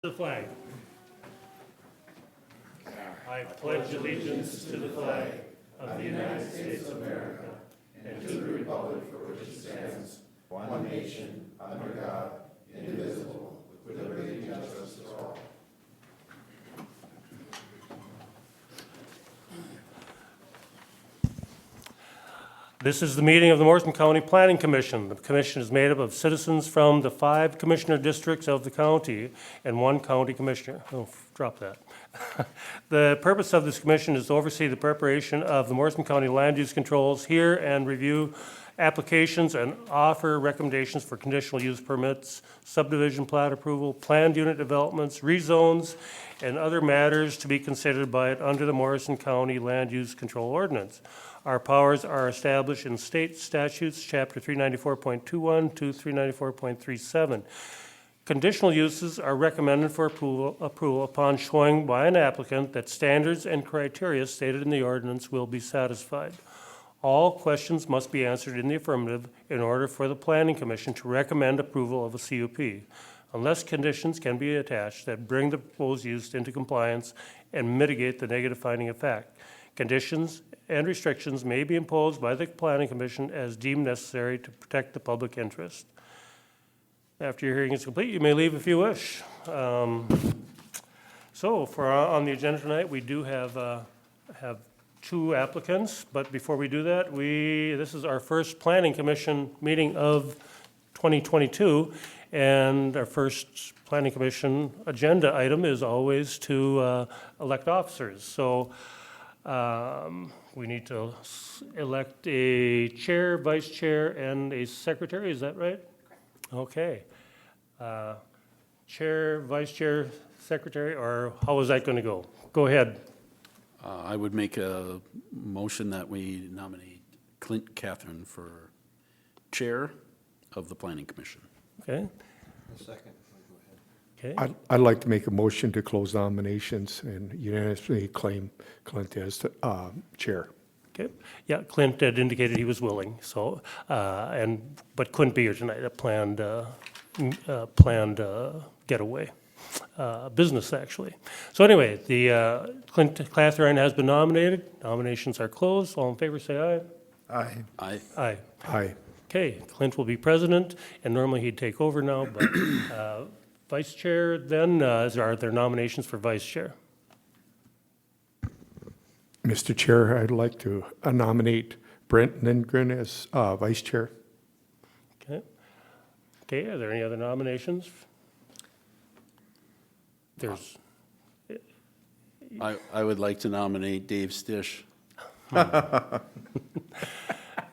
The flag. I pledge allegiance to the flag of the United States of America and to the republic for which it stands, one nation, under God, indivisible, with liberty and justice for all. This is the meeting of the Morrison County Planning Commission. The commission is made up of citizens from the 5 commissioner districts of the county and 1 county commissioner. Oh, drop that. The purpose of this commission is to oversee the preparation of the Morrison County land use controls, hear and review applications, and offer recommendations for conditional use permits, subdivision plat approval, planned unit developments, rezones, and other matters to be considered by it under the Morrison County Land Use Control Ordinance. Our powers are established in state statutes, Chapter 394.21 to 394.37. Conditional uses are recommended for approval upon showing by an applicant that standards and criteria stated in the ordinance will be satisfied. All questions must be answered in the affirmative in order for the Planning Commission to recommend approval of a CUP, unless conditions can be attached that bring the proposed use into compliance and mitigate the negative finding of fact. Conditions and restrictions may be imposed by the Planning Commission as deemed necessary to protect the public interest. After your hearing is complete, you may leave if you wish. So on the agenda tonight, we do have 2 applicants, but before we do that, this is our first Planning Commission meeting of 2022, and our first Planning Commission agenda item is always to elect officers. So we need to elect a chair, vice chair, and a secretary, is that right? Correct. Okay. Chair, vice chair, secretary, or how is that going to go? Go ahead. I would make a motion that we nominate Clint Catherine for chair of the Planning Commission. Okay. A second. Okay. I'd like to make a motion to close nominations and unanimously claim Clint as chair. Okay. Yeah, Clint had indicated he was willing, so but couldn't be here tonight. A planned getaway, business actually. So anyway, the Clint Catherine has been nominated. Nominations are closed. All in favor, say aye. Aye. Aye. Aye. Aye. Okay. Clint will be president, and normally he'd take over now, but vice chair. Then are there nominations for vice chair? Mr. Chair, I'd like to nominate Brent Lindgren as vice chair. Okay. Okay, are there any other nominations? There's, I would like to nominate Dave Stish.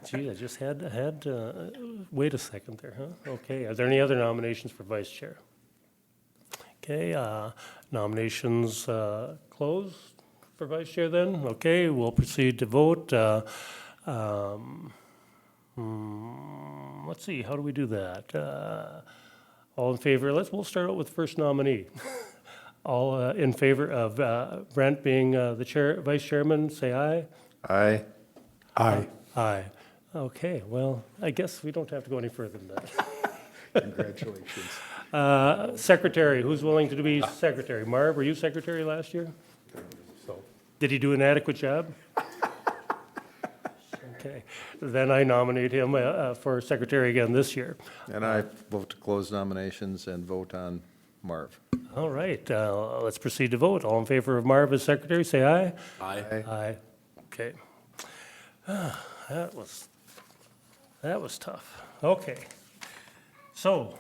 gee, I just had wait a second there, huh? Okay, are there any other nominations for vice chair? Okay, nominations closed for vice chair then? Okay, we'll proceed to vote. Let's see, how do we do that? All in favor, we'll start out with first nominee. All in favor of Brent being the vice chairman, say aye. Aye. Aye. Aye. Okay, well, I guess we don't have to go any further than that. Congratulations. Secretary, who's willing to be secretary? Marv, were you secretary last year? So, Did he do an adequate job? Okay, then I nominate him for secretary again this year. And I vote to close nominations and vote on Marv. All right, let's proceed to vote. All in favor of Marv as secretary, say aye. Aye. Aye. Okay. That was tough. Okay. So,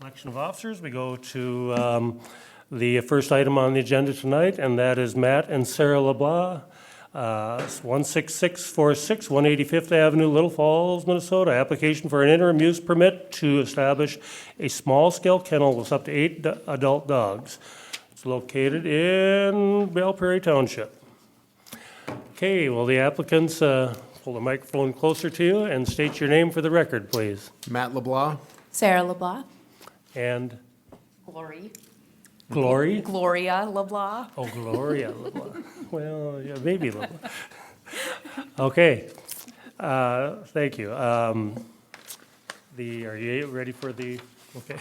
election of officers, we go to the first item on the agenda tonight, and that is Matt and Sarah LeBlanc, 16646, 185th Avenue, Little Falls, Minnesota. Application for an interim use permit to establish a small-scale kennel with up to 8 adult dogs. It's located in Belle Prairie Township. Okay, will the applicants pull the microphone closer to you and state your name for the record, please? Matt LeBlanc. Sarah LeBlanc. And Glory. Glory? Gloria LeBlanc. Oh, Gloria LeBlanc. Well, yeah, maybe LeBlanc. Okay, thank you. Are you ready for the, okay.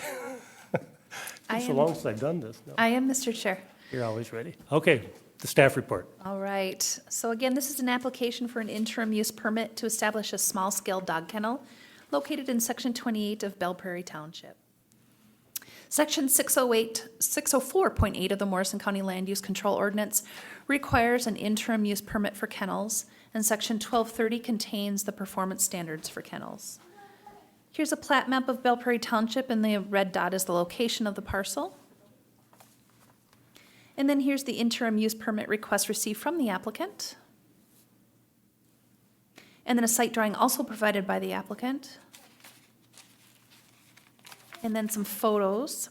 I It's so am- long since I've done this. No, I am Mr. Chair. you're always ready. Okay, the staff report. All right. So again, this is an application for an interim use permit to establish a small-scale dog kennel located in Section 28 of Belle Prairie Township. Section 604.8 of the Morrison County Land Use Control Ordinance requires an interim use permit for kennels, and Section 1230 contains the performance standards for kennels. Here's a plat map of Belle Prairie Township, and the red dot is the location of the parcel. And then here's the interim use permit request received from the applicant. And then a site drawing also provided by the applicant. And then some photos.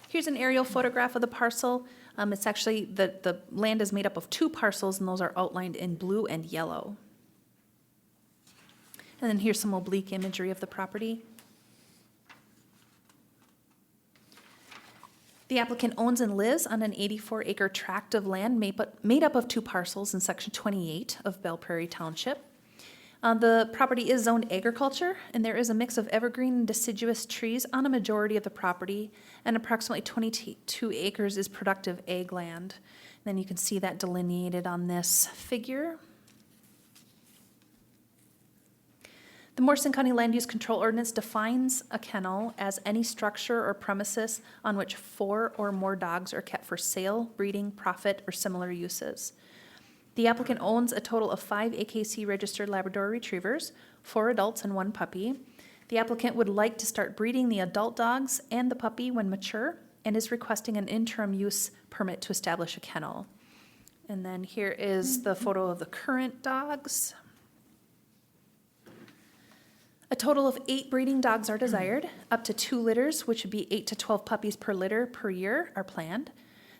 Here's an aerial photograph of the parcel. It's actually, the land is made up of two parcels, and those are outlined in blue and yellow. And then here's some oblique imagery of the property. The applicant owns and lives on an 84-acre tract of land made up of two parcels in Section 28 of Belle Prairie Township. The property is zoned agriculture, and there is a mix of evergreen and deciduous trees on a majority of the property, and approximately 22 acres is productive ag land. And then you can see that delineated on this figure. The Morrison County Land Use Control Ordinance defines a kennel as any structure or premises on which 4 or more dogs are kept for sale, breeding, profit, or similar uses. The applicant owns a total of 5 AKC registered Labrador Retrievers, 4 adults and 1 puppy. The applicant would like to start breeding the adult dogs and the puppy when mature, and is requesting an interim use permit to establish a kennel. And then here is the photo of the current dogs. A total of 8 breeding dogs are desired. Up to 2 litters, which would be 8 to 12 puppies per litter per year, are planned.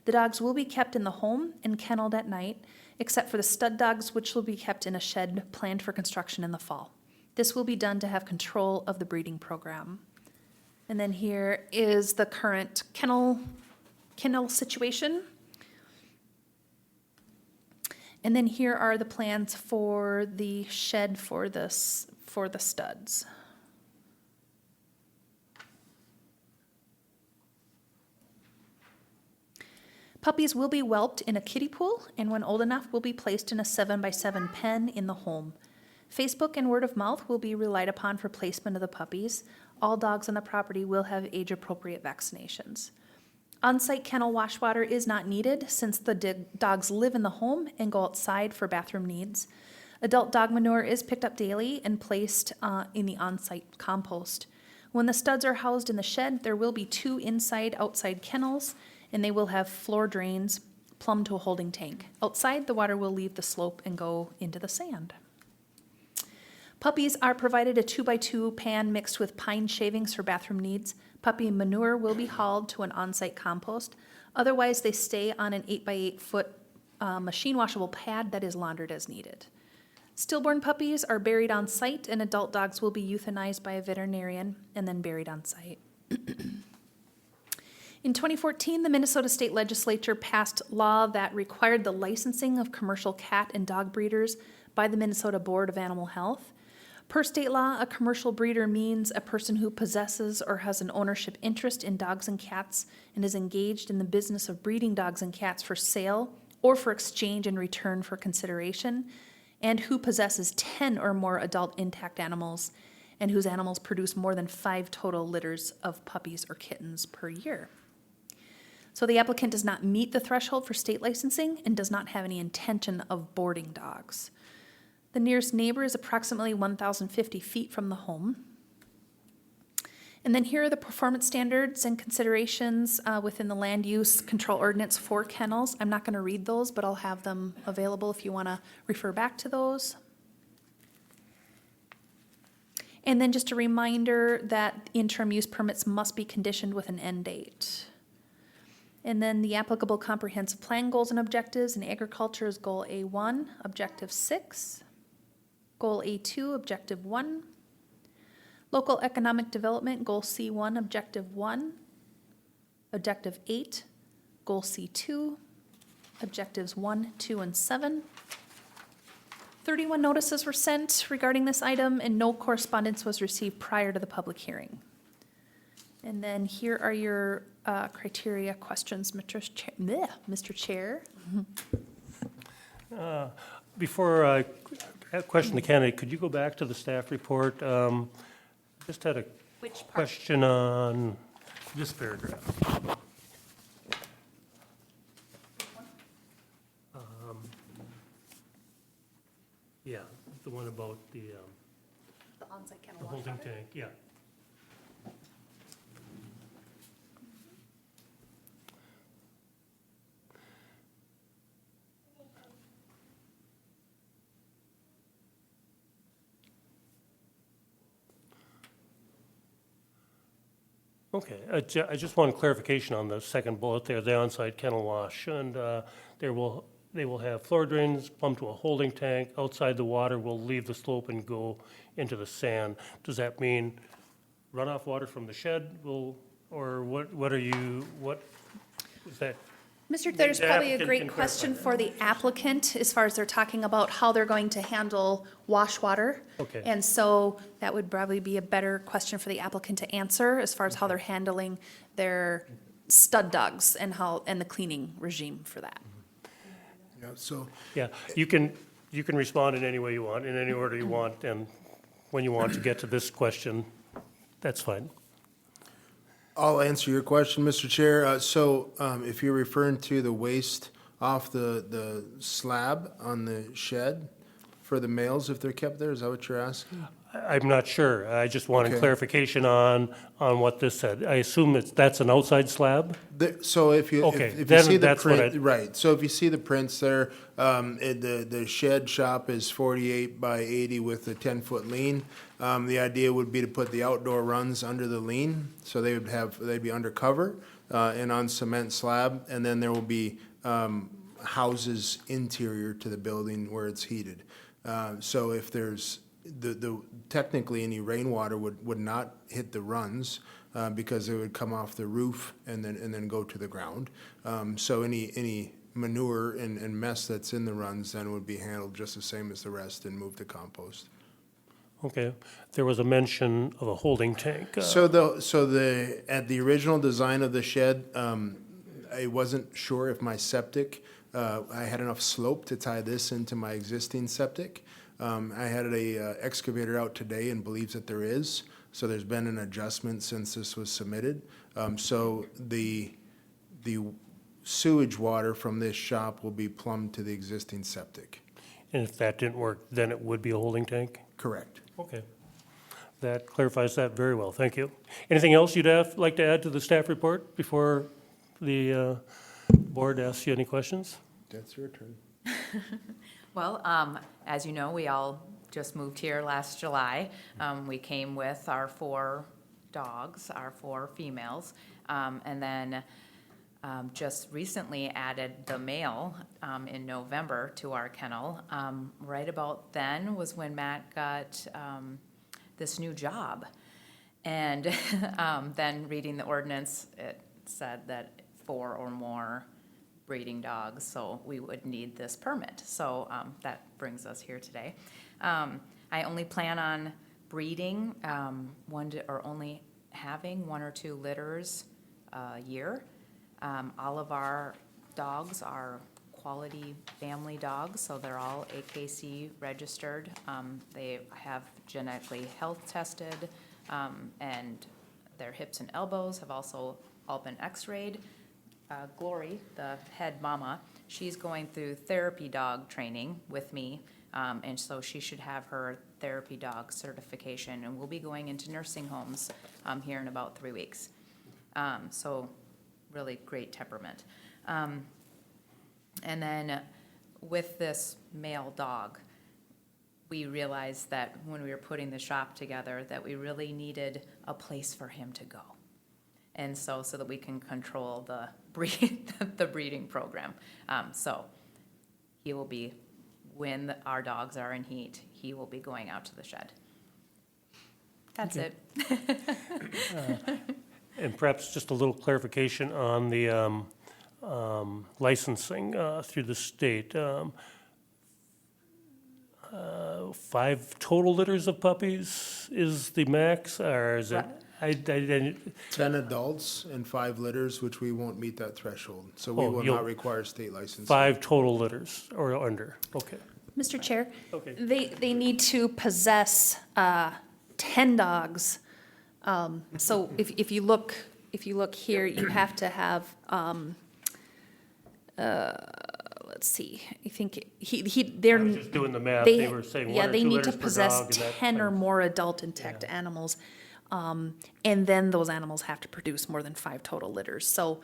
The dogs will be kept in the home and kenneled at night, except for the stud dogs, which will be kept in a shed planned for construction in the fall. This will be done to have control of the breeding program. And then here is the current kennel situation. And then here are the plans for the shed for the studs. Puppies will be whelped in a kiddie pool, and when old enough will be placed in a 7x7 pen in the home. Facebook and word of mouth will be relied upon for placement of the puppies. All dogs on the property will have age-appropriate vaccinations. On-site kennel wash water is not needed since the dogs live in the home and go outside for bathroom needs. Adult dog manure is picked up daily and placed in the on-site compost. When the studs are housed in the shed, there will be 2 inside-outside kennels, and they will have floor drains plumbed to a holding tank. Outside, the water will leave the slope and go into the sand. Puppies are provided a 2x2 pan mixed with pine shavings for bathroom needs. Puppy manure will be hauled to an on-site compost. Otherwise, they stay on an 8x8 foot machine washable pad that is laundered as needed. Stillborn puppies are buried on site, and adult dogs will be euthanized by a veterinarian and then buried on site. In 2014, the Minnesota State Legislature passed law that required the licensing of commercial cat and dog breeders by the Minnesota Board of Animal Health. Per state law, a commercial breeder means a person who possesses or has an ownership interest in dogs and cats and is engaged in the business of breeding dogs and cats for sale or for exchange in return for consideration, and who possesses 10 or more adult intact animals and whose animals produce more than 5 total litters of puppies or kittens per year. So the applicant does not meet the threshold for state licensing and does not have any intention of boarding dogs. The nearest neighbor is approximately 1,050 feet from the home. And then here are the performance standards and considerations within the land use control ordinance for kennels. I'm not going to read those, but I'll have them available if you want to refer back to those. And then just a reminder that interim use permits must be conditioned with an end date. And then the applicable comprehensive plan goals and objectives in agriculture is Goal A1, Objective 6. Goal A2, Objective 1. Local economic development, Goal C1, Objective 1. Objective 8, Goal C2, Objectives 1, 2, and 7. 31 notices were sent regarding this item, and no correspondence was received prior to the public hearing. And then here are your criteria questions, Mr. Chair. Before I question the candidate, could you go back to the staff report? Just had a Which part? question on this paragraph. Yeah, the one about the The on-site kennel wash holding water. tank, yeah. Okay, I just want clarification on the second bullet there, the on-site kennel wash. And they will have floor drains plumbed to a holding tank. Outside the water will leave the slope and go into the sand. Does that mean runoff water from the shed will, or what is that? Mr. There's The probably a applicant great can clarify question that. for the applicant as far as they're talking about how they're going to handle wash water. Okay. And so that would probably be a better question for the applicant to answer as far as how they're handling their stud dogs and the cleaning regime for that. Yeah, so, Yeah, you can respond in any way you want, in any order you want, and when you want to get to this question, that's fine. I'll answer your question, Mr. Chair. If you're referring to the waste off the slab on the shed for the males, if they're kept there, is that what you're asking? I'm not sure. I just wanted Okay. clarification on what this said. I assume that's an outside slab? So if you, Okay, if you then see the that's what print, I- right, so if you see the prints there, the shed shop is 48 by 80 with a 10-foot lean. The idea would be to put the outdoor runs under the lean, so they'd be undercover and on cement slab, and then there will be houses interior to the building where it's heated. So if there's, technically any rainwater would not hit the runs because it would come off the roof and then go to the ground. So any manure and mess that's in the runs then would be handled just the same as the rest and moved to compost. Okay. There was a mention of a holding tank. At the original design of the shed, I wasn't sure if my septic, I had enough slope to tie this into my existing septic. I had a excavator out today and believes that there is, so there's been an adjustment since this was submitted. So the sewage water from this shop will be plumbed to the existing septic. And if that didn't work, then it would be a holding tank? Correct. Okay. That clarifies that very well. Thank you. Anything else you'd like to add to the staff report before the board asks you any questions? That's your turn. Well, as you know, we all just moved here last July. We came with our 4 dogs, our 4 females, and then just recently added the male in November to our kennel. Right about then was when Matt got this new job. And then reading the ordinance, it said that 4 or more breeding dogs, so we would need this permit. So that brings us here today. I only plan on breeding or only having 1 or 2 litters a year. All of our dogs are quality family dogs, so they're all AKC registered. They have genetically health tested, and their hips and elbows have also all been x-rayed. Glory, the head mama, she's going through therapy dog training with me, and so she should have her therapy dog certification, and we'll be going into nursing homes here in about 3 weeks. So really great temperament. And then with this male dog, we realized that when we were putting the shop together that we really needed a place for him to go. And so that we can control the breeding program. So he will be, when our dogs are in heat, he will be going out to the shed. That's it. And perhaps just a little clarification on the licensing through the state. 5 total litters of puppies is the max, or is it? I 10 adults and 5 litters, which we won't meet that threshold. So we Oh, will you'll- not require state licensing. 5 total litters or under, okay. Mr. Chair, Okay. they need to possess 10 dogs. So if you look here, you have to have, let's see, I think they're. I was just doing the math, they were saying 1 Yeah, or they 2 need to litters per possess dog. And that 10 or times- more adult intact animals. And then those animals have to produce more than 5 total litters. So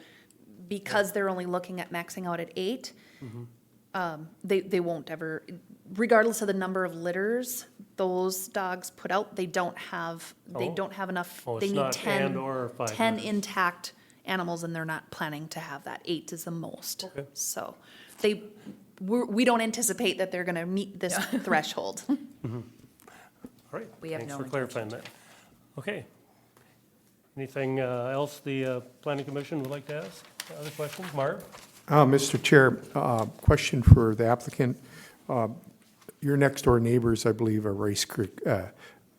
because they're only looking at maxing out at 8, they won't ever, regardless of the number of litters those dogs put out, they don't have enough. Oh, They it's need not 10 and or 5 10 litters. intact animals, and they're not planning to have that. 8 is the most. Okay. So we don't anticipate that they're gonna meet this threshold. All right, We have thanks no for clarifying that. Okay. Anything else the planning commission would like to ask? Other questions? Marv? Mr. Chair, question for the applicant. Your next door neighbors, I believe, are Rice Creek,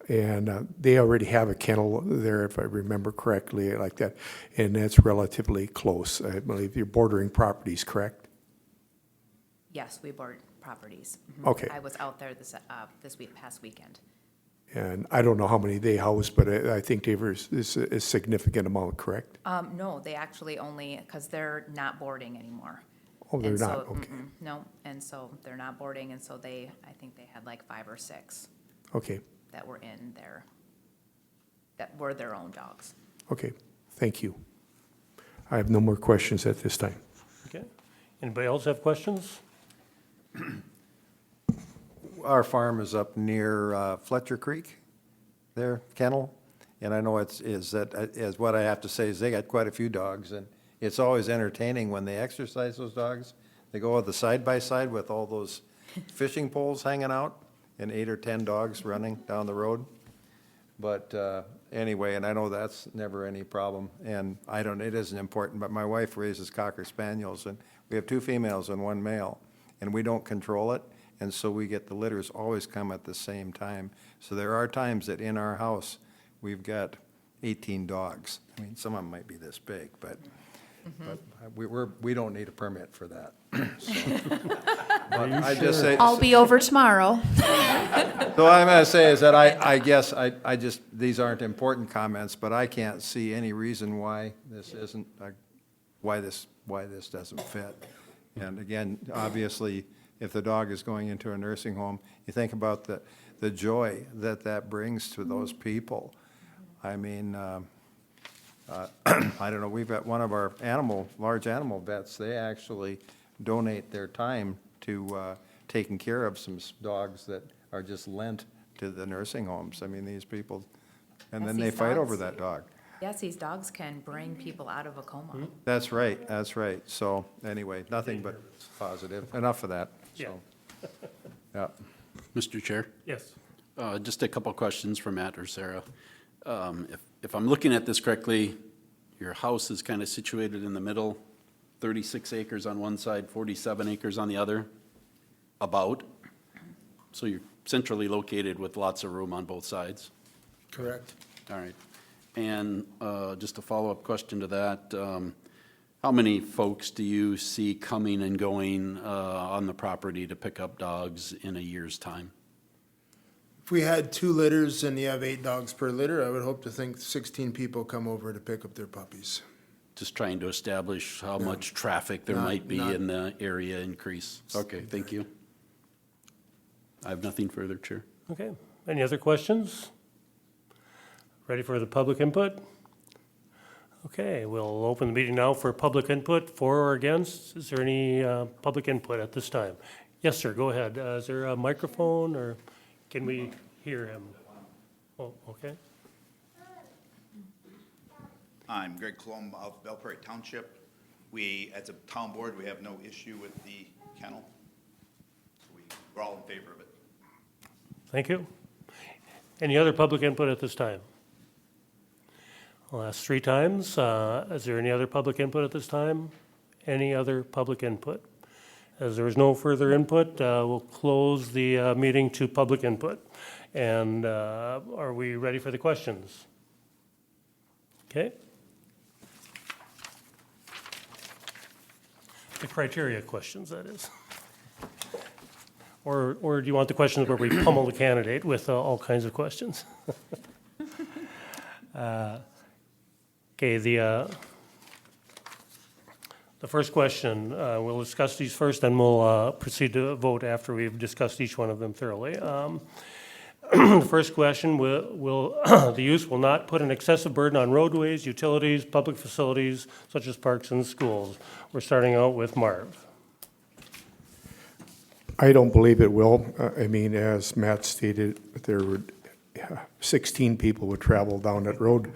and they already have a kennel there, if I remember correctly, like that, and that's relatively close. I believe you're bordering properties, correct? Yes, we board properties. Okay. I was out there this past weekend. And I don't know how many they house, but I think they were, is a significant amount, correct? No, they actually only, because they're not boarding anymore. Oh, they're And so- not, okay. No, and so they're not boarding, and so I think they had like 5 or 6 Okay, that were in there, that were their own dogs. okay, thank you. I have no more questions at this time. Okay. Anybody else have questions? Our farm is up near Fletcher Creek, there, kennel. And I know is what I have to say is they got quite a few dogs, and it's always entertaining when they exercise those dogs. They go with the side-by-side with all those fishing poles hanging out and 8 or 10 dogs running down the road. But anyway, and I know that's never any problem, and it isn't important, but my wife raises Cocker Spaniels, and we have 2 females and 1 male, and we don't control it, and so we get the litters always come at the same time. So there are times that in our house, we've got 18 dogs. I mean, some of them might be this big, but we don't need a permit for that. But I just say, I'll be over tomorrow. so what I'm gonna say is that I guess I just, these aren't important comments, but I can't see any reason why this isn't, why this doesn't fit. And again, obviously, if the dog is going into a nursing home, you think about the joy that brings to those people. I mean, I don't know, we've got one of our large animal vets, they actually donate their time to taking care of some dogs that are just lent to the nursing homes. I mean, these people, and then Yes, they these fight dogs. over that dog. Yes, these dogs can bring people out of a coma. That's right. So, anyway, nothing but positive. Enough of that, so. Yeah. Mr. Chair? Yes. Just a couple questions for Matt or Sarah. If I'm looking at this correctly, your house is kind of situated in the middle, 36 acres on one side, 47 acres on the other, about. So you're centrally located with lots of room on both sides. Correct. All right. And just a follow-up question to that, how many folks do you see coming and going on the property to pick up dogs in a year's time? If we had 2 litters and you have 8 dogs per litter, I would hope to think 16 people come over to pick up their puppies. Just trying to establish how much traffic there Not- might be not- in the area increase. Okay, thank you. I have nothing further, Chair. Okay. Any other questions? Ready for the public input? Okay, we'll open the meeting now for public input, for or against. Is there any public input at this time? Yes, sir, go ahead. Is there a microphone, or can we hear him? Oh, okay. I'm Greg Colomb of Belle Prairie Township. We, as a town board, we have no issue with the kennel. So we're all in favor of it. Thank you. Any other public input at this time? I'll ask 3 times. Is there any other public input at this time? Any other public input? As there is no further input, we'll close the meeting to public input. And are we ready for the questions? Okay. The criteria questions, that is. Or do you want the questions where we pummel the candidate with all kinds of questions? Okay, the first question, we'll discuss these first, then we'll proceed to vote after we've discussed each one of them thoroughly. The first question, the use will not put an excessive burden on roadways, utilities, public facilities, such as parks and schools. We're starting out with Marv. I don't believe it will. I mean, as Matt stated, there would 16 people would travel down that road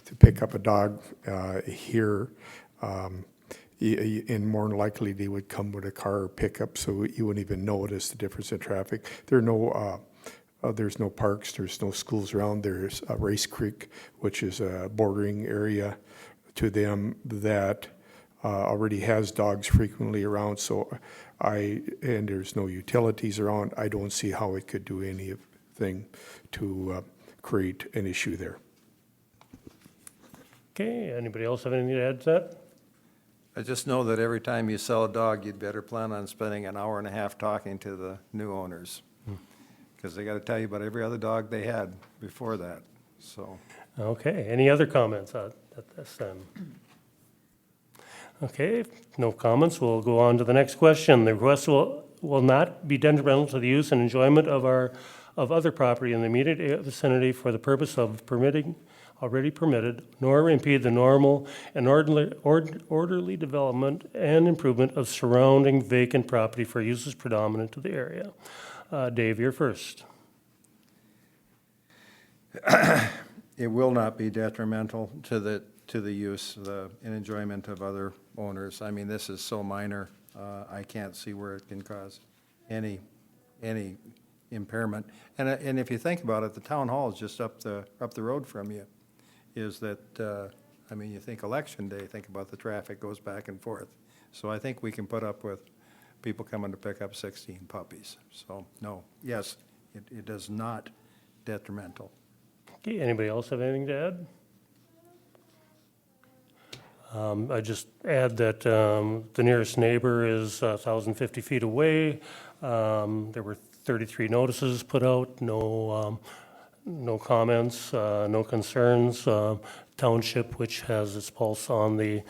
to pick up a dog here. And more than likely, they would come with a car or pickup, so you wouldn't even notice the difference in traffic. There's no parks, there's no schools around. There's Race Creek, which is a bordering area to them that already has dogs frequently around. And there's no utilities around. I don't see how it could do anything to create an issue there. Okay, anybody else have anything to add to that? I just know that every time you sell a dog, you'd better plan on spending an hour and a half talking to the new owners. Because they got to tell you about every other dog they had before that, so. Okay, any other comments at this time? Okay, no comments, we'll go on to the next question. The request will not be detrimental to the use and enjoyment of other property in the immediate vicinity for the purpose of already permitted, nor impede the normal and orderly development and improvement of surrounding vacant property for uses predominant to the area. Dave, you're first. It will not be detrimental to the use and enjoyment of other owners. I mean, this is so minor, I can't see where it can cause any impairment. And if you think about it, the town hall is just up the road from you. Is that, I mean, you think election day, think about the traffic goes back and forth. So I think we can put up with people coming to pick up 16 puppies. So, no, yes, it is not detrimental. Okay, anybody else have anything to add? I just add that the nearest neighbor is 1,050 feet away. There were 33 notices put out, no comments, no concerns. Township, which has its pulse on the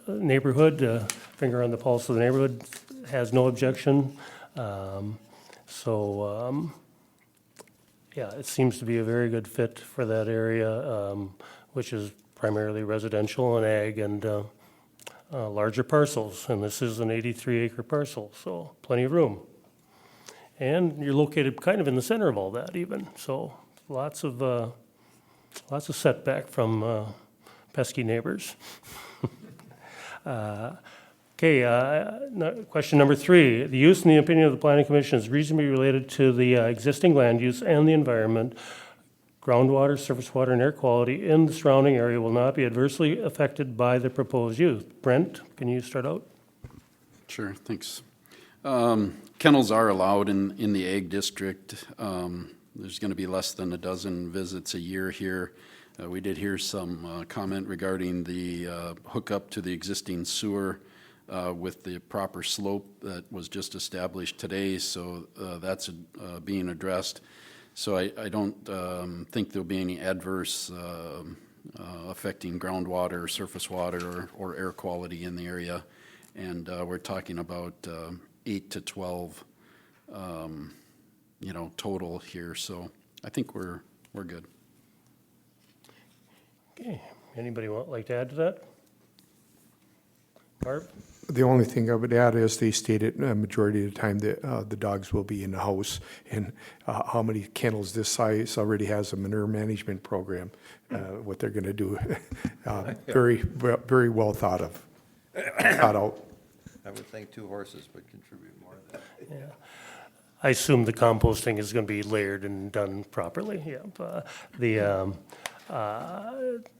neighborhood, finger on the pulse of the neighborhood, has no objection. Yeah, it seems to be a very good fit for that area, which is primarily residential and ag and larger parcels. And this is an 83-acre parcel, so plenty of room. And you're located kind of in the center of all that even, so lots of setback from pesky neighbors. Question number 3. The use in the opinion of the Planning Commission is reasonably related to the existing land use and the environment. Groundwater, surface water, and air quality in the surrounding area will not be adversely affected by the proposed use. Brent, can you start out? Sure, thanks. Kennels are allowed in the ag district. There's going to be less than a dozen visits a year here. We did hear some comment regarding the hookup to the existing sewer with the proper slope that was just established today, so that's being addressed. So I don't think there'll be any adverse affecting groundwater, surface water, or air quality in the area. And we're talking about 8 to 12 total here, so I think we're good. Okay, anybody like to add to that? Barb? The only thing I would add is they stated a majority of the time that the dogs will be in the house, and how many kennels this size already has a manure management program, what they're going to do. Very well thought out. I would think 2 horses would contribute more than that. Yeah. I assume the composting is going to be layered and done properly, yeah. The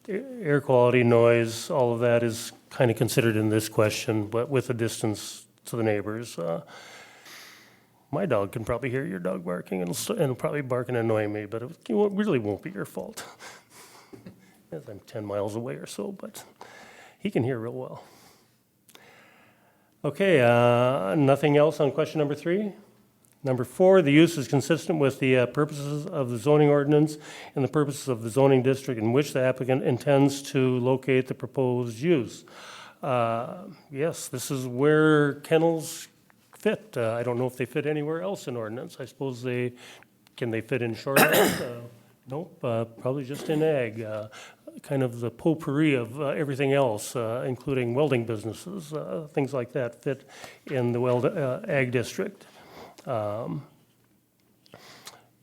air quality, noise, all of that is kind of considered in this question, but with a distance to the neighbors. My dog can probably hear your dog barking, and it'll probably bark and annoy me, but really won't be your fault. As I'm 10 miles away or so, but he can hear real well. Okay, nothing else on question number 3? Number 4, the use is consistent with the purposes of the zoning ordinance and the purposes of the zoning district in which the applicant intends to locate the proposed use. Yes, this is where kennels fit. I don't know if they fit anywhere else in ordinance. I suppose can they fit in shoreline? Nope, probably just in ag. Kind of the potpourri of everything else, including welding businesses, things like that fit in the ag district.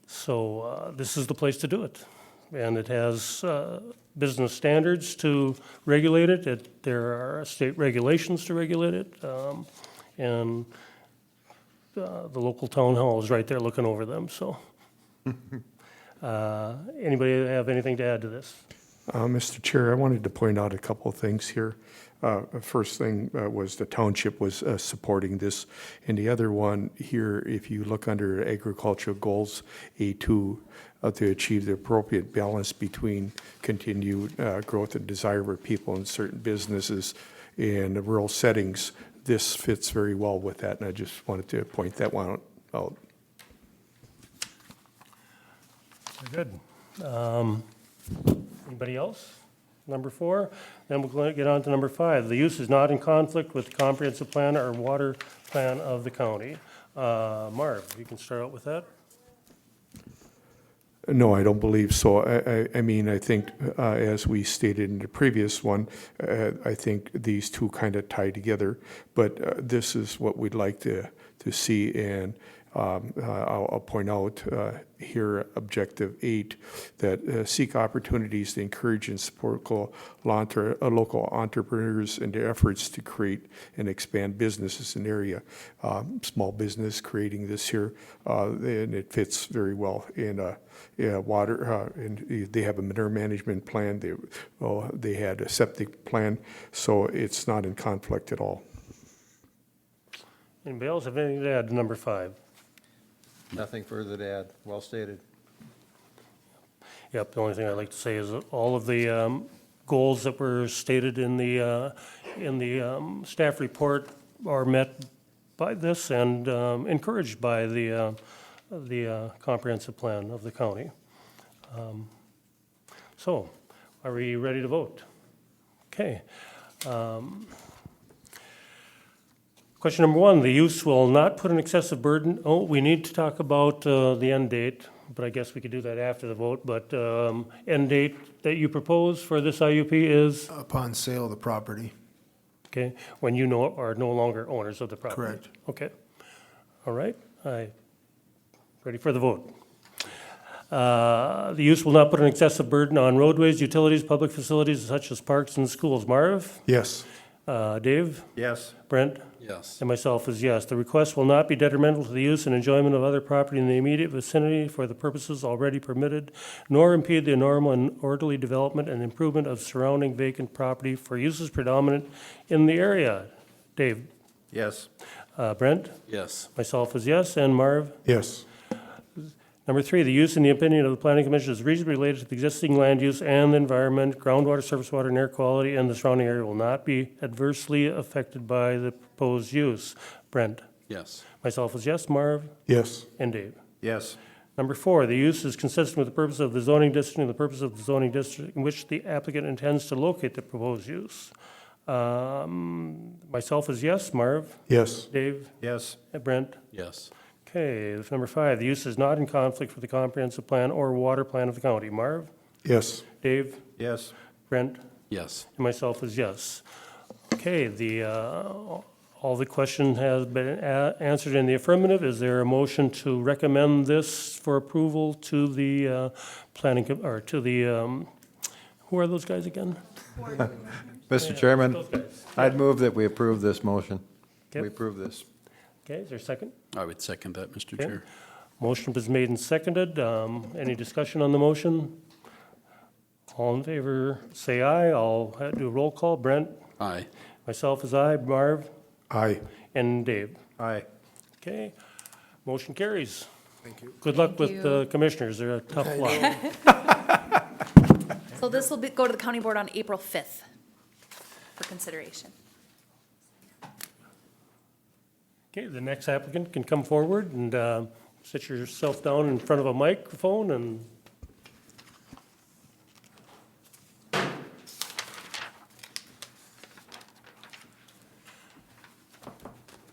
So this is the place to do it. And it has business standards to regulate it. There are state regulations to regulate it. And the local town hall is right there looking over them, so. Anybody have anything to add to this? Mr. Chair, I wanted to point out a couple of things here. First thing was the township was supporting this, and the other one here, if you look under agricultural goals, A2, to achieve the appropriate balance between continued growth and desire for people in certain businesses in rural settings, this fits very well with that, and I just wanted to point that one out. Very good. Anybody else? Number 4? Then we'll get on to number 5. The use is not in conflict with the comprehensive plan or water plan of the county. Marv, you can start out with that. No, I don't believe so. I mean, I think, as we stated in the previous one, I think these two kind of tie together, but this is what we'd like to see, and I'll point out here, Objective 8, that seek opportunities to encourage and support local entrepreneurs in their efforts to create and expand businesses in the area. Small business creating this here, and it fits very well in water. And they have a manure management plan. They had a septic plan, so it's not in conflict at all. Anybody else have anything to add to number 5? Nothing further to add. Well stated. Yep, the only thing I'd like to say is that all of the goals that were stated in the staff report are met by this and encouraged by the comprehensive plan of the county. So, are we ready to vote? Okay. Question number 1, the use will not put an excessive burden. Oh, we need to talk about the end date, but I guess we could do that after the vote. But end date that you propose for this IUP is? Upon sale of the property. Okay, when you are no longer owners of the property? Correct. Okay. All right, ready for the vote. The use will not put an excessive burden on roadways, utilities, public facilities such as parks and schools. Marv? Yes. Dave? Yes. Brent? Yes. And myself is yes. The request will not be detrimental to the use and enjoyment of other property in the immediate vicinity for the purposes already permitted, nor impede the normal and orderly development and improvement of surrounding vacant property for uses predominant in the area. Dave? Yes. Brent? Yes. Myself is yes. And Marv? Yes. Number 3, the use in the opinion of the planning commission is reasonably related to the existing land use and the environment, groundwater, surface water, and air quality, and the surrounding area will not be adversely affected by the proposed use. Brent? Yes. Myself is yes. Marv? Yes. And Dave? Yes. Number 4, the use is consistent with the purpose of the zoning district and the purpose of the zoning district in which the applicant intends to locate the proposed use. Myself is yes. Marv? Yes. Dave? Yes. Brent? Yes. Okay, number 5, the use is not in conflict with the comprehensive plan or water plan of the county. Marv? Yes. Dave? Yes. Brent? Yes. And myself is yes. Okay, all the question has been answered in the affirmative. Is there a motion to recommend this for approval to the or to the, who are those guys again? Mr. Chairman, Those guys. I'd move that we approve this motion. Okay. We approve this. Okay, is there a second? I would second that, Mr. Okay. Chair. Motion was made and seconded. Any discussion on the motion? All in favor, say aye. I'll do a roll call. Brent? Aye. Myself is aye. Marv? Aye. and Dave. Aye. Okay, motion carries. Thank you. Good luck Thank with you. the commissioners, they're a tough lot. So this will go to the county board on April 5th for consideration. Okay, the next applicant can come forward and sit yourself down in front of a microphone and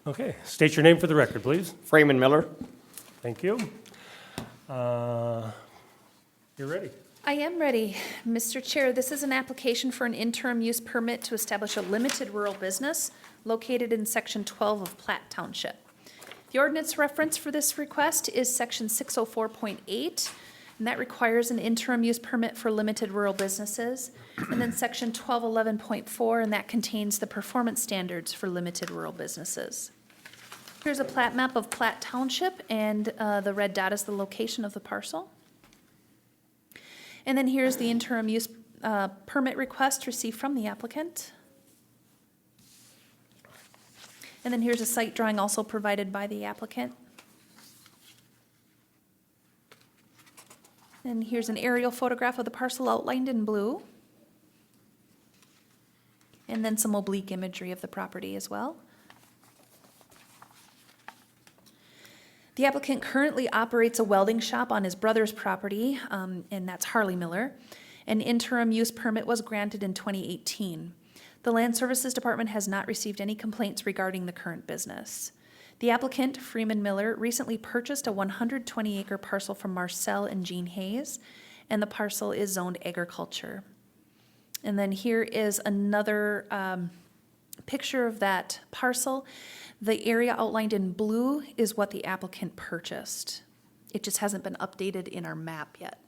okay, state your name for the record, please. Freeman Miller. Thank you. You're ready. I am ready. Mr. Chair, this is an application for an interim use permit to establish a limited rural business located in Section 12 of Platte Township. The ordinance reference for this request is Section 604.8, and that requires an interim use permit for limited rural businesses. And then Section 1211.4, and that contains the performance standards for limited rural businesses. Here's a plat map of Platte Township, and the red dot is the location of the parcel. And then here's the interim use permit request received from the applicant. And then here's a site drawing also provided by the applicant. And here's an aerial photograph of the parcel outlined in blue. And then some oblique imagery of the property as well. The applicant currently operates a welding shop on his brother's property, and that's Harley Miller. An interim use permit was granted in 2018. The Land Services Department has not received any complaints regarding the current business. The applicant, Freeman Miller, recently purchased a 120-acre parcel from Marcel and Jean Hayes, and the parcel is zoned agriculture. And then here is another picture of that parcel. The area outlined in blue is what the applicant purchased. It just hasn't been updated in our map yet.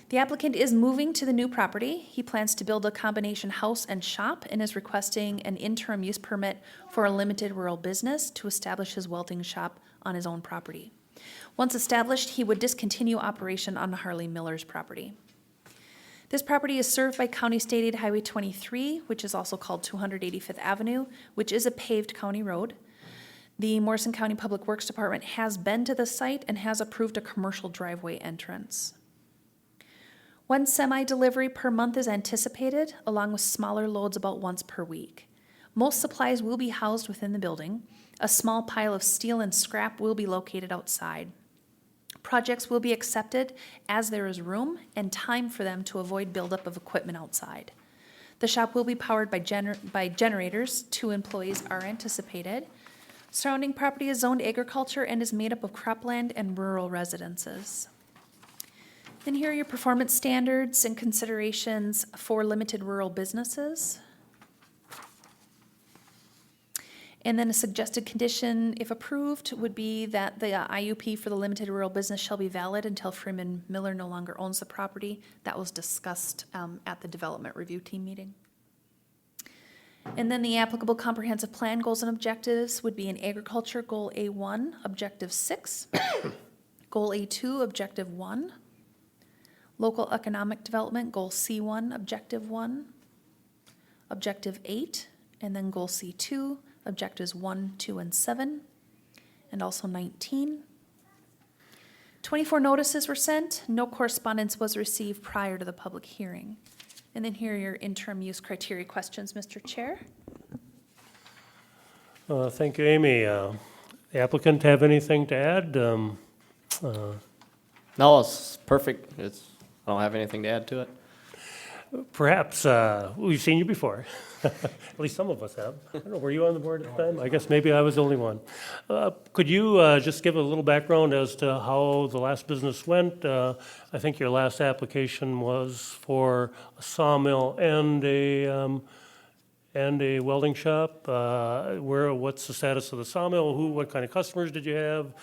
The applicant is moving to the new property. He plans to build a combination house and shop and is requesting an interim use permit for a limited rural business to establish his welding shop on his own property. Once established, he would discontinue operation on Harley Miller's property. This property is served by County State Aid Highway 23, which is also called 285th Avenue, which is a paved county road. The Morrison County Public Works Department has been to the site and has approved a commercial driveway entrance. One semi-delivery per month is anticipated, along with smaller loads about once per week. Most supplies will be housed within the building. A small pile of steel and scrap will be located outside. Projects will be accepted as there is room and time for them to avoid buildup of equipment outside. The shop will be powered by generators. 2 employees are anticipated. Surrounding property is zoned agriculture and is made up of cropland and rural residences. Then here are your performance standards and considerations for limited rural businesses. And then a suggested condition, if approved, would be that the IUP for the limited rural business shall be valid until Freeman Miller no longer owns the property. That was discussed at the development review team meeting. And then the applicable comprehensive plan goals and objectives would be in agriculture, goal A1, objective 6, goal A2, objective 1, local economic development, goal C1, objective 1, objective 8, and then goal C2, objectives 1, 2, and 7, and also 19. 24 notices were sent. No correspondence was received prior to the public hearing. And then here are your interim use criteria questions, Mr. Chair. Thank you, Amy. The applicant have anything to add? No, it's perfect. I don't have anything to add to it. Perhaps, we've seen you before. At least some of us have. I don't know, were you on the board at the time? I guess maybe I was the only one. Could you just give a little background as to how the last business went? I think your last application was for a sawmill and a welding shop. What's the status of the sawmill? What kind of customers did you have?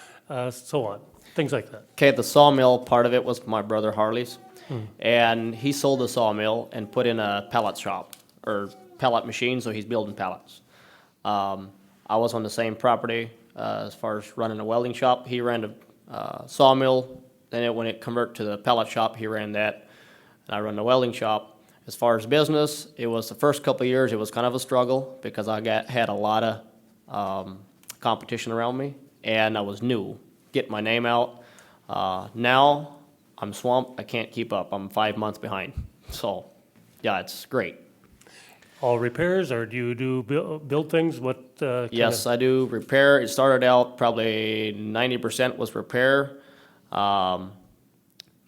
So on, things like that. Okay, the sawmill part of it was my brother Harley's. And he sold the sawmill and put in a pellet shop, or pellet machine, so he's building pellets. I was on the same property as far as running a welding shop. He ran a sawmill, then when it converted to the pellet shop, he ran that, and I run the welding shop. As far as business, it was the first couple of years, it was kind of a struggle because had a lot of competition around me, and I was new, getting my name out. Now, I'm swamped, I can't keep up, I'm 5 months behind. So, yeah, it's great. All repairs, or do you do build things? What, Yes, I do repair. It started out probably 90% was repair.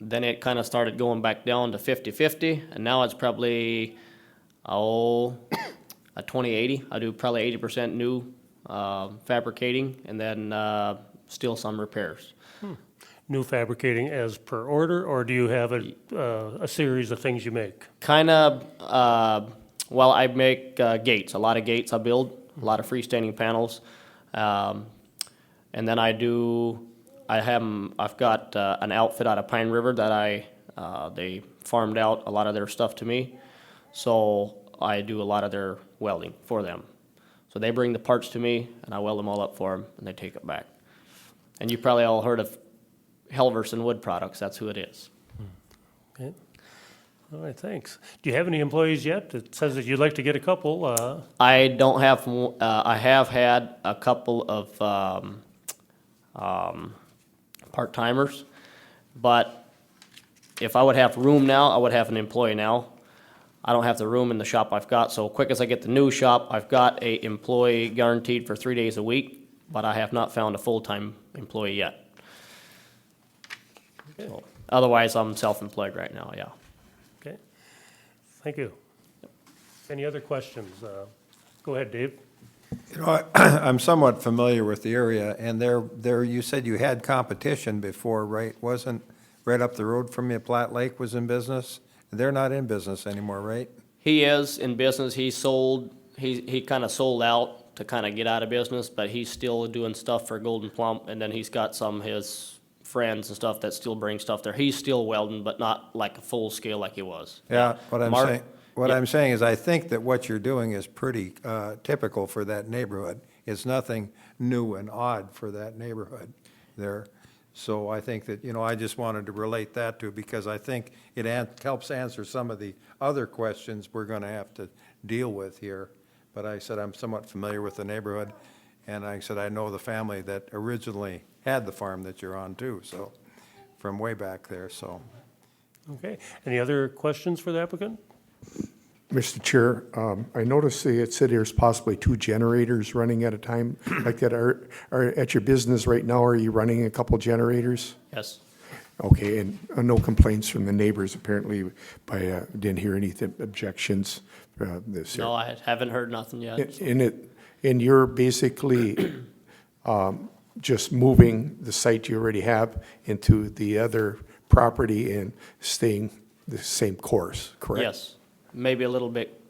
Then it kind of started going back down to 50-50, and now it's probably, a 20-80. I do probably 80% new fabricating, and then still some repairs. new fabricating as per order, or do you have a series of things you make? Kind of, well, I make gates, a lot of gates I build, a lot of freestanding panels. And then I've got an outfit out of Pine River that they farmed out a lot of their stuff to me. So I do a lot of their welding for them. So they bring the parts to me, and I weld them all up for them, and they take it back. And you probably all heard of Helverson Wood Products. That's who it is. Okay. All right, thanks. Do you have any employees yet? It says that you'd like to get a couple. I don't have, I have had a couple of part-timers, but if I would have room now, I would have an employee now. I don't have the room in the shop I've got, so quick as I get the new shop, I've got a employee guaranteed for 3 days a week, but I have not found a full-time employee yet. So, otherwise, I'm self-employed right now, yeah. Okay, thank you. Any other questions? Go ahead, Dave. You know, I'm somewhat familiar with the area, and there, you said you had competition before, right? Wasn't right up the road from you, Platte Lake was in business? They're not in business anymore, right? He is in business. He kind of sold out to kind of get out of business, but he's still doing stuff for Golden Plum, and then he's got some of his friends and stuff that still bring stuff there. He's still welding, but not like a full scale like he was. Yeah, what I'm Mark- saying, what Yeah. I'm saying is I think that what you're doing is pretty typical for that neighborhood. It's nothing new and odd for that neighborhood there. So I think that, you know, I just wanted to relate that to, because I think it helps answer some of the other questions we're going to have to deal with here. But I said I'm somewhat familiar with the neighborhood, and I said I know the family that originally had the farm that you're on too, so, from way back there, so. Okay, any other questions for the applicant? Mr. Chair, I noticed it said there's possibly 2 generators running at a time like that. Are at your business right now, are you running a couple generators? Yes. Okay, and no complaints from the neighbors apparently didn't hear any objections this year? No, I haven't heard nothing yet. And you're basically just moving the site you already have into the other property and staying the same course, correct? Yes, maybe a little bit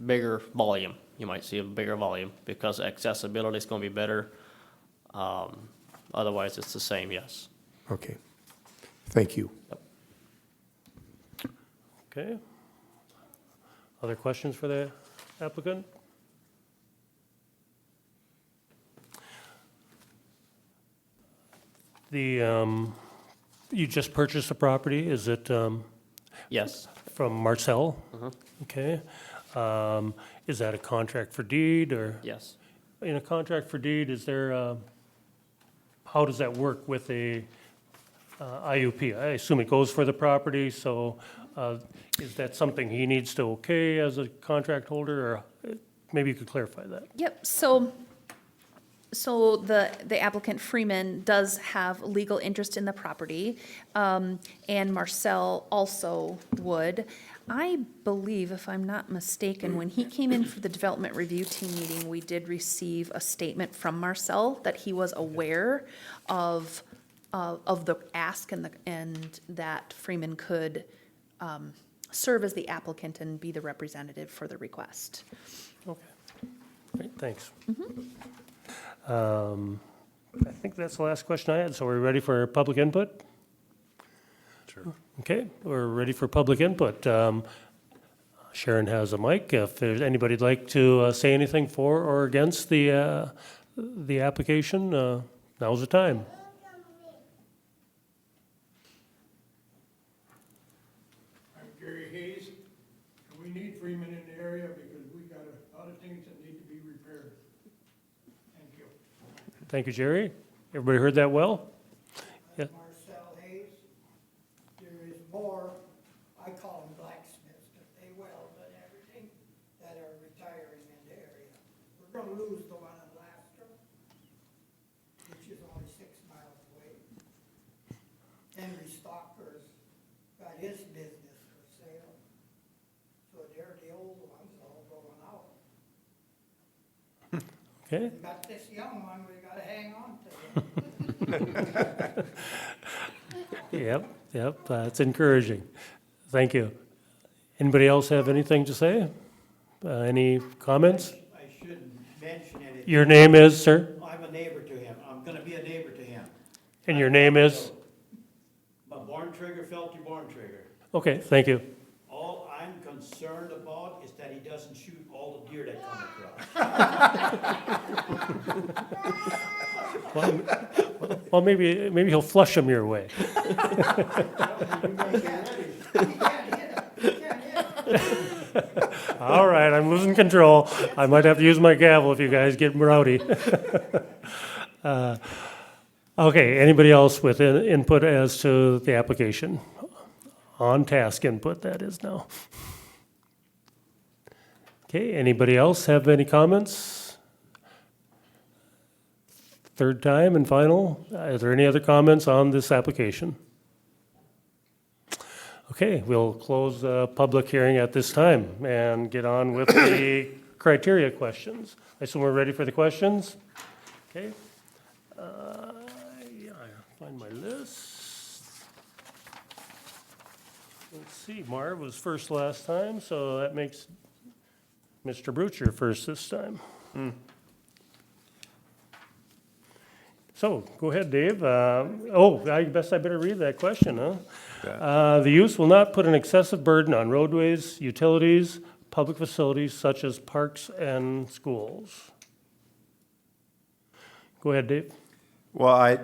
bigger volume. You might see a bigger volume because accessibility is going to be better. Otherwise, it's the same, yes. Okay, thank you. Okay. Other questions for the applicant? You just purchased the property, is it Yes, from Marcel? Mhm. Okay. Is that a contract for deed, or? yes. In a contract for deed, is there, how does that work with a IUP? I assume it goes for the property, so is that something he needs to okay as a contract holder, or maybe you could clarify that? Yep, so the applicant Freeman does have legal interest in the property, and Marcel also would. I believe, if I'm not mistaken, when he came in for the development review team meeting, we did receive a statement from Marcel that he was aware of the ask and that Freeman could serve as the applicant and be the representative for the request. Okay, great, thanks. I think that's the last question I had, so we're ready for public input? Sure. Okay, we're ready for public input. Sharon has a mic. If there's anybody'd like to say anything for or against the application, now's the time. I'm Gary Hayes, and we need Freeman in the area because we got a lot of things that need to be repaired. Thank you. Thank you, Jerry. Everybody heard that well? Yeah. Marcel Hayes. There is more, I call them blacksmiths, but they weld and everything, that are retiring in the area. We're gonna lose the one in Lasker, which is only 6 miles away. Henry Stalker's got his business for sale. So they're the old ones all going out. Okay. We got this young one, we gotta hang on to. Yep, that's encouraging. Thank you. Anybody else have anything to say? Any comments? I shouldn't mention anything. Your name is, sir? I'm a neighbor to him. I'm gonna be a neighbor to him. And your name is? A born trigger, Felty born trigger. Okay, thank you. All I'm concerned about is that he doesn't shoot all the deer that come across. Well, maybe he'll flush them your way. All right, I'm losing control. I might have to use my gavel if you guys get rowdy. Okay, anybody else with input as to the application? On task input, that is now. Okay, anybody else have any comments? Third time and final. Is there any other comments on this application? Okay, we'll close the public hearing at this time and get on with the criteria questions. I assume we're ready for the questions? Okay. Yeah, I'll find my list. Let's see, Marv was first last time, so that makes Mr. Brucher first this time. So, go ahead, Dave. I guess I better read that question, huh? The use will not put an excessive burden on roadways, utilities, public facilities such as parks and schools. Go ahead, Dave. Well,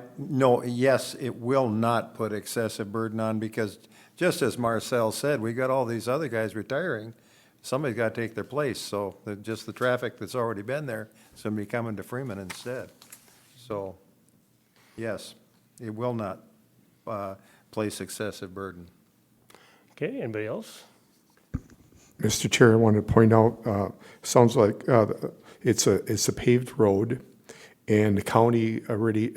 yes, it will not put excessive burden on, because just as Marcel said, we got all these other guys retiring. Somebody's got to take their place, so just the traffic that's already been there is going to be coming to Freeman instead. So, yes, it will not place excessive burden. Okay, anybody else? Mr. Chair, I wanted to point out, sounds like it's a paved road, and the county already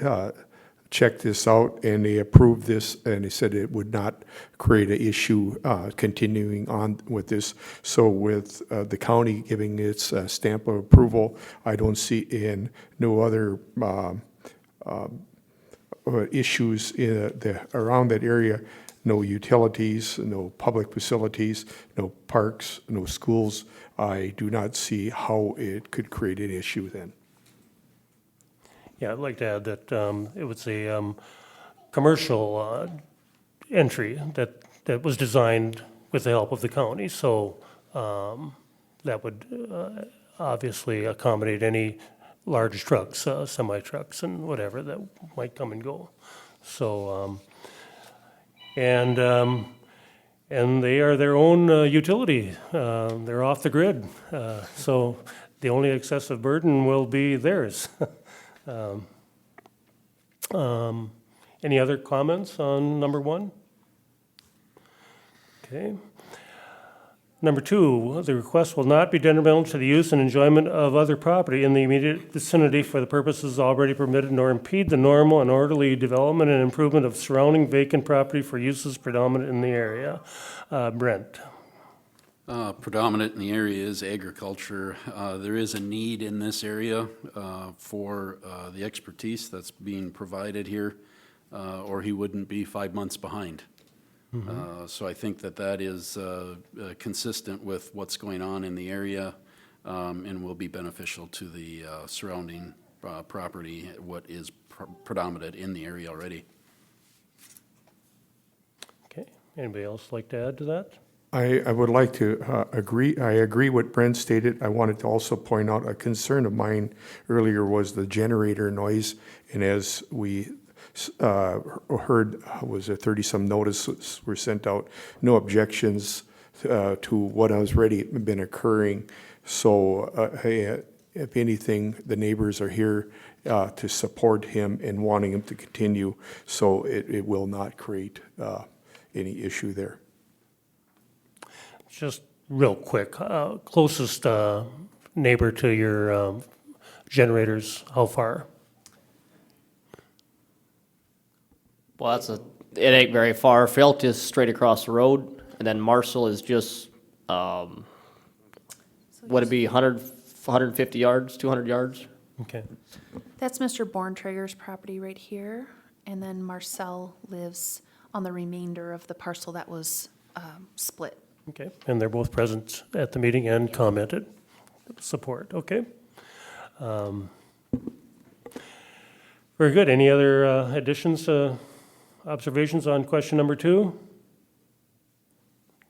checked this out, and they approved this, and they said it would not create an issue continuing on with this. So with the county giving its stamp of approval, I don't see no other issues around that area. No utilities, no public facilities, no parks, no schools. I do not see how it could create an issue then. Yeah, I'd like to add that it was a commercial entry that was designed with the help of the county, so that would obviously accommodate any large trucks, semi-trucks and whatever that might come and go. So, and they are their own utility. They're off the grid, so the only excessive burden will be theirs. Any other comments on number one? Okay. Number two, the request will not be detrimental to the use and enjoyment of other property in the immediate vicinity for the purposes already permitted, nor impede the normal and orderly development and improvement of surrounding vacant property for uses predominant in the area. Brent. Predominant in the area is agriculture. There is a need in this area for the expertise that's being provided here, or he wouldn't be 5 months behind. So I think that is consistent with what's going on in the area, and will be beneficial to the surrounding property, what is predominant in the area already. Okay. Anybody else like to add to that? I would like to agree. I agree what Brent stated. I wanted to also point out a concern of mine earlier was the generator noise. And as we heard, was there 30-some notices were sent out, no objections to what has already been occurring. So if anything, the neighbors are here to support him and wanting him to continue, so it will not create any issue there. Just real quick, closest neighbor to your generators, how far? Well, it ain't very far. Felt is straight across the road, and then Marshall is just, would it be 100, 150 yards, 200 yards? Okay. That's Mr. Borntrager's property right here, and then Marcel lives on the remainder of the parcel that was split. Okay, and they're both present at the meeting and commented. Support, okay. Very good. Any other additions, observations on question number 2?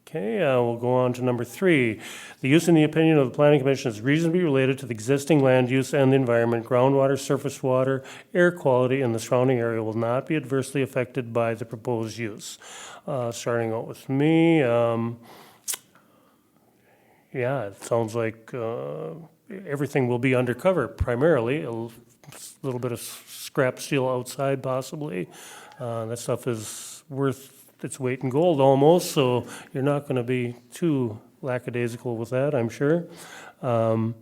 Okay, we'll go on to number 3. The use in the opinion of the Planning Commission is reasonably related to the existing land use and the environment, groundwater, surface water, air quality, and the surrounding area will not be adversely affected by the proposed use. Starting out with me, yeah, it sounds like everything will be undercover primarily, a little bit of scrap steel outside possibly. That stuff is worth its weight in gold almost, so you're not going to be too lackadaisical with that, I'm sure. Are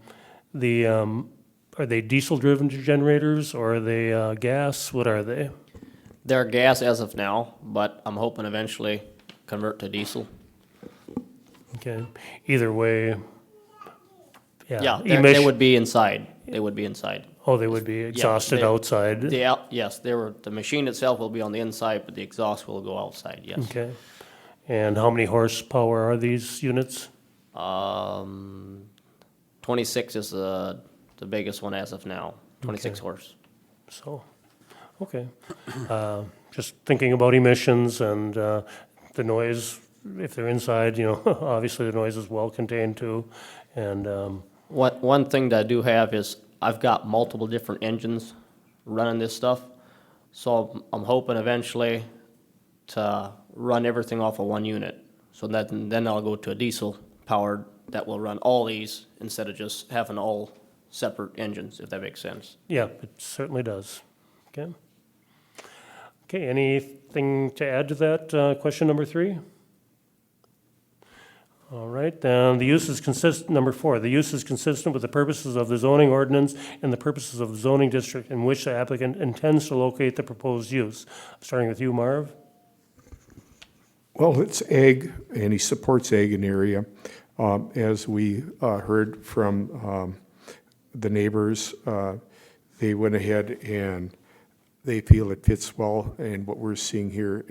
they diesel-driven generators or are they gas? What are they? They're gas as of now, but I'm hoping eventually convert to diesel. Okay, either way, Yeah, they would be inside. They would be inside. Oh, they would be exhausted outside? Yes, the machine itself will be on the inside, but the exhaust will go outside, yes. Okay. And how many horsepower are these units? 26 is the biggest one as of now, 26 Okay. horse. So, okay. Just thinking about emissions and the noise, if they're inside, obviously the noise is well contained too. And, One thing that I do have is I've got multiple different engines running this stuff. So I'm hoping eventually to run everything off of one unit. So that then I'll go to a diesel powered that will run all these instead of just having all separate engines, if that makes sense. yeah, it certainly does. Okay. Okay, anything to add to that, question number 3? All right, then the use is number 4, the use is consistent with the purposes of the zoning ordinance and the purposes of the zoning district in which the applicant intends to locate the proposed use. Starting with you, Marv. Well, it's ag, and he supports ag in the area. As we heard from the neighbors, they went ahead and they feel it fits well, and what we're seeing here,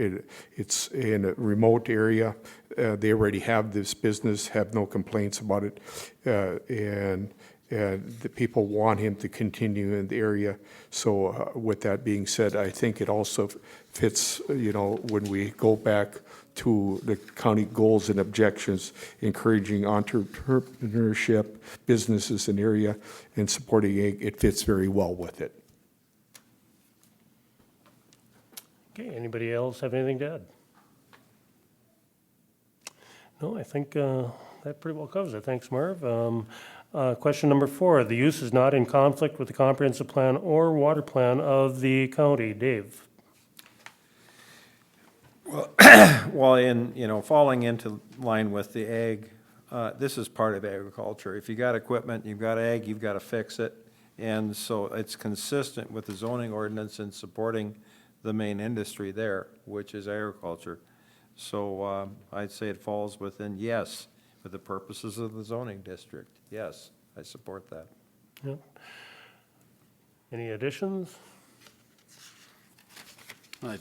it's in a remote area. They already have this business, have no complaints about it, and the people want him to continue in the area. So with that being said, I think it also fits, when we go back to the county goals and objectives, encouraging entrepreneurship, businesses in the area, and supporting ag, it fits very well with it. Okay, anybody else have anything to add? No, I think that pretty well covers it. Thanks, Marv. Question number 4, the use is not in conflict with the comprehensive plan or water plan of the county. Dave? Well, falling into line with the ag, this is part of agriculture. If you got equipment, you've got ag, you've got to fix it. And so it's consistent with the zoning ordinance and supporting the main industry there, which is agriculture. So I'd say it falls within, yes, for the purposes of the zoning district. Yes, I support that. Yep. Any additions? Mr.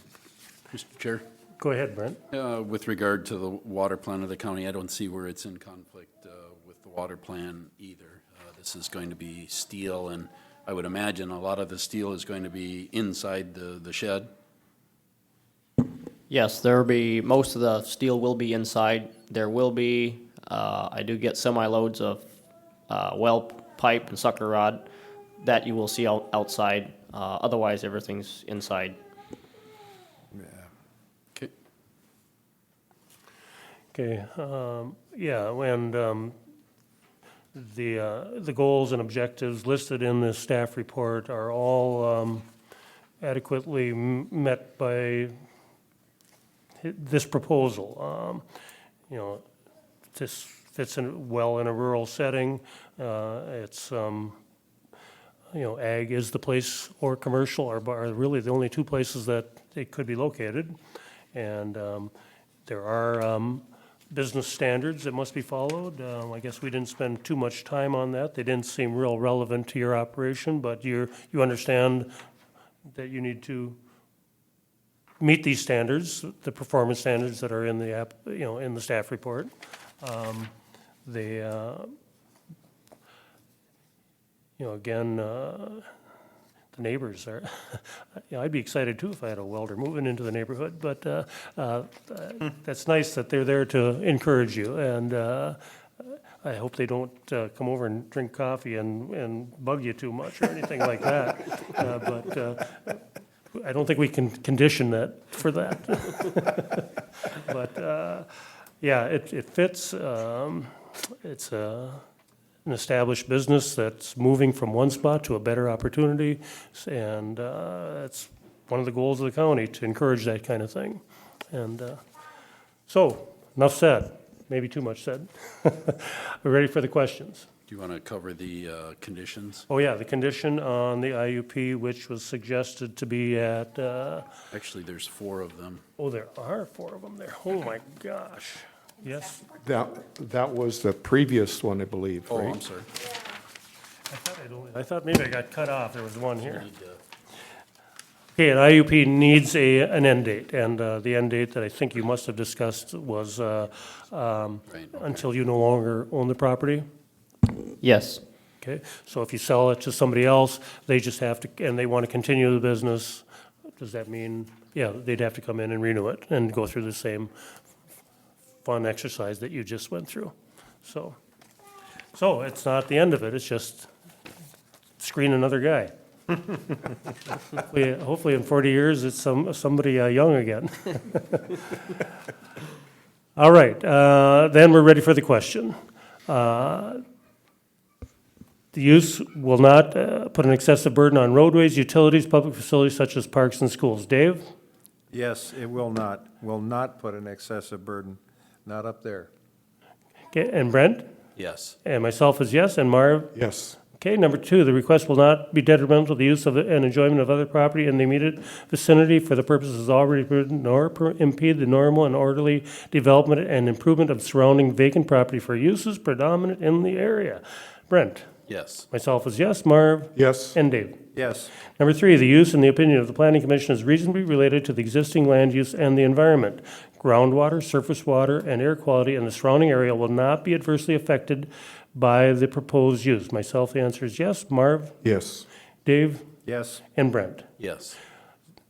Chair, Go ahead, Brent. with regard to the water plan of the county, I don't see where it's in conflict with the water plan either. This is going to be steel, and I would imagine a lot of the steel is going to be inside the shed. Yes, most of the steel will be inside. There will be, I do get semi-loads of well pipe and sucker rod that you will see outside. Otherwise, everything's inside. Okay. Okay, yeah, and the goals and objectives listed in this staff report are all adequately met by this proposal. You know, this fits in well in a rural setting. It's, you know, ag is the place, or commercial are really the only two places that it could be located. And there are business standards that must be followed. I guess we didn't spend too much time on that. They didn't seem real relevant to your operation, but you understand that you need to meet these standards, the performance standards that are in the app, you know, in the staff report. You know, again, the neighbors are, you know, I'd be excited too if I had a welder moving into the neighborhood, but that's nice that they're there to encourage you, and I hope they don't come over and drink coffee and bug you too much or anything like that. But I don't think we can condition that for that. But yeah, it fits. It's an established business that's moving from one spot to a better opportunity, and that's one of the goals of the county, to encourage that kind of thing. And so, enough said, maybe too much said. We're ready for the questions. Do you want to cover the conditions? Oh yeah, the condition on the IUP, which was suggested to be at, Actually, there's 4 of them. oh, there are 4 of them there. Oh my gosh. Yes, That was the previous one, I believe, Oh, right? I'm sorry. I thought maybe I got cut off. There was one here. Okay, an IUP needs an end date, and the end date that I think you must have discussed was until you no longer own the property. Yes. Okay, so if you sell it to somebody else, they just have to, and they want to continue the business, does that mean, yeah, they'd have to come in and renew it and go through the same fun exercise that you just went through. So it's not the end of it, it's just screen another guy. Hopefully in 40 years, it's somebody young again. All right, then we're ready for the question. The use will not put an excessive burden on roadways, utilities, public facilities such as parks and schools. Dave? Yes, it will not put an excessive burden, not up there. Okay, and Brent? Yes. And myself is yes, and Marv? Yes. Okay, number 2, the request will not be detrimental to the use of and enjoyment of other property in the immediate vicinity for the purposes already written, nor impede the normal and orderly development and improvement of surrounding vacant property for uses predominant in the area. Brent? Yes. Myself is yes, Marv? Yes. And Dave? Yes, Number 3, the use, in the opinion of the Planning Commission, is reasonably related to the existing land use and the environment. Groundwater, surface water, and air quality in the surrounding area will not be adversely affected by the proposed use. Myself, the answer is yes. Marv? Yes. Dave? yes, And Brent? Yes.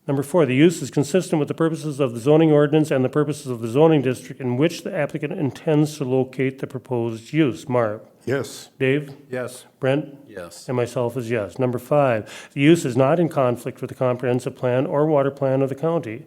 Number 4, the use is consistent with the purposes of the zoning ordinance and the purposes of the zoning district in which the applicant intends to locate the proposed use. Marv? Yes. Dave? yes, Brent? Yes. And myself is yes. Number 5, the use is not in conflict with the comprehensive plan or water plan of the county.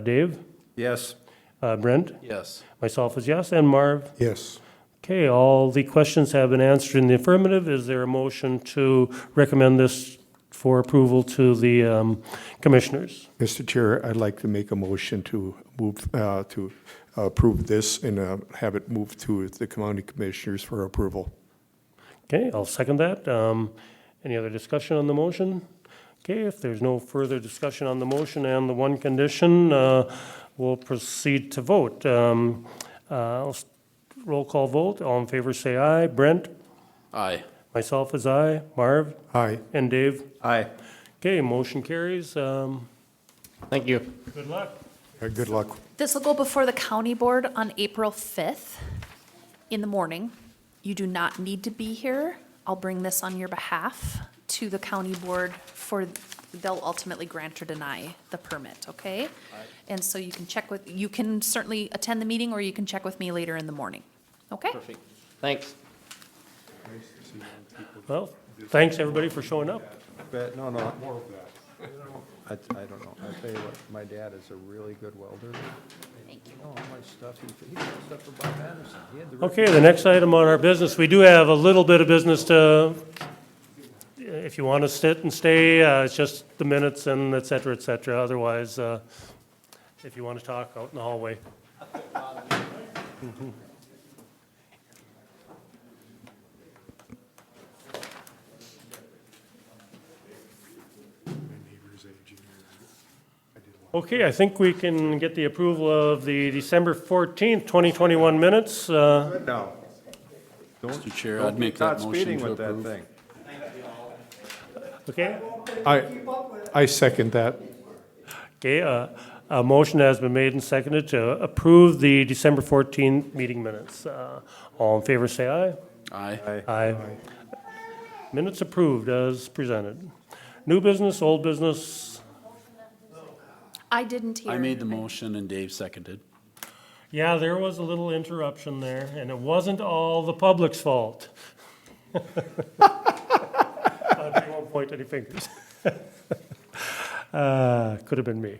Dave? yes, Brent? Yes. Myself is yes. And Marv? Yes. Okay, all the questions have been answered in the affirmative. Is there a motion to recommend this for approval to the commissioners? Mr. Chair, I'd like to make a motion to move, to approve this and have it moved to the county commissioners for approval. Okay, I'll second that. Any other discussion on the motion? Okay, if there's no further discussion on the motion and the one condition, we'll proceed to vote. Roll call vote. All in favor say aye. Brent? Aye. Myself is aye. Marv? Aye. And Dave? aye. Okay, motion carries. Thank you. Good luck. Good luck. This will go before the county board on April 5th in the morning. You do not need to be here. I'll bring this on your behalf to the county board they'll ultimately grant or deny the permit, okay? And so you can certainly attend the meeting, or you can check with me later in the morning, okay? Perfect. Thanks. Well, thanks everybody for showing up. But no, I don't know. I'll tell you what, my dad is a really good welder. Thank you. You know how much stuff he did stuff for Bob Anderson. He had the Okay, the next item on our business, we do have a little bit of business to, if you want to sit and stay, it's just the minutes and et cetera, et cetera. Otherwise, if you want to talk, out in the hallway. Okay, I think we can get the approval of the December 14th, 2021 minutes. No. Mr. Chair, Don't I'd be make that caught motion speeding to with that approve. thing. Okay, I second that. okay, a motion has been made and seconded to approve the December 14th meeting minutes. All in favor, say aye. Aye. Aye. Minutes approved as presented. New business, old business, I didn't hear. I made the motion and Dave seconded. yeah, there was a little interruption there, and it wasn't all the public's fault. We won't point any fingers. Could have been me.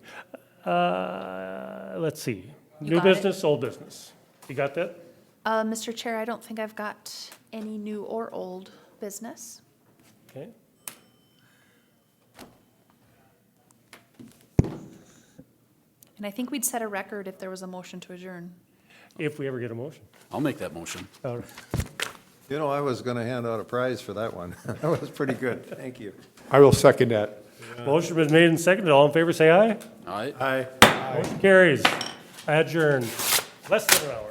Let's see. You New got it? business, old business. You got that? Mr. Chair, I don't think I've got any new or old business. Okay. And I think we'd set a record if there was a motion to adjourn. If we ever get a motion. I'll make that motion. All right. You know, I was gonna hand out a prize for that one. That was pretty good. Thank you. I will second that. Motion been made and seconded. All in favor, say aye. Aye. Aye. Motion carries. Adjourned. Less than an hour.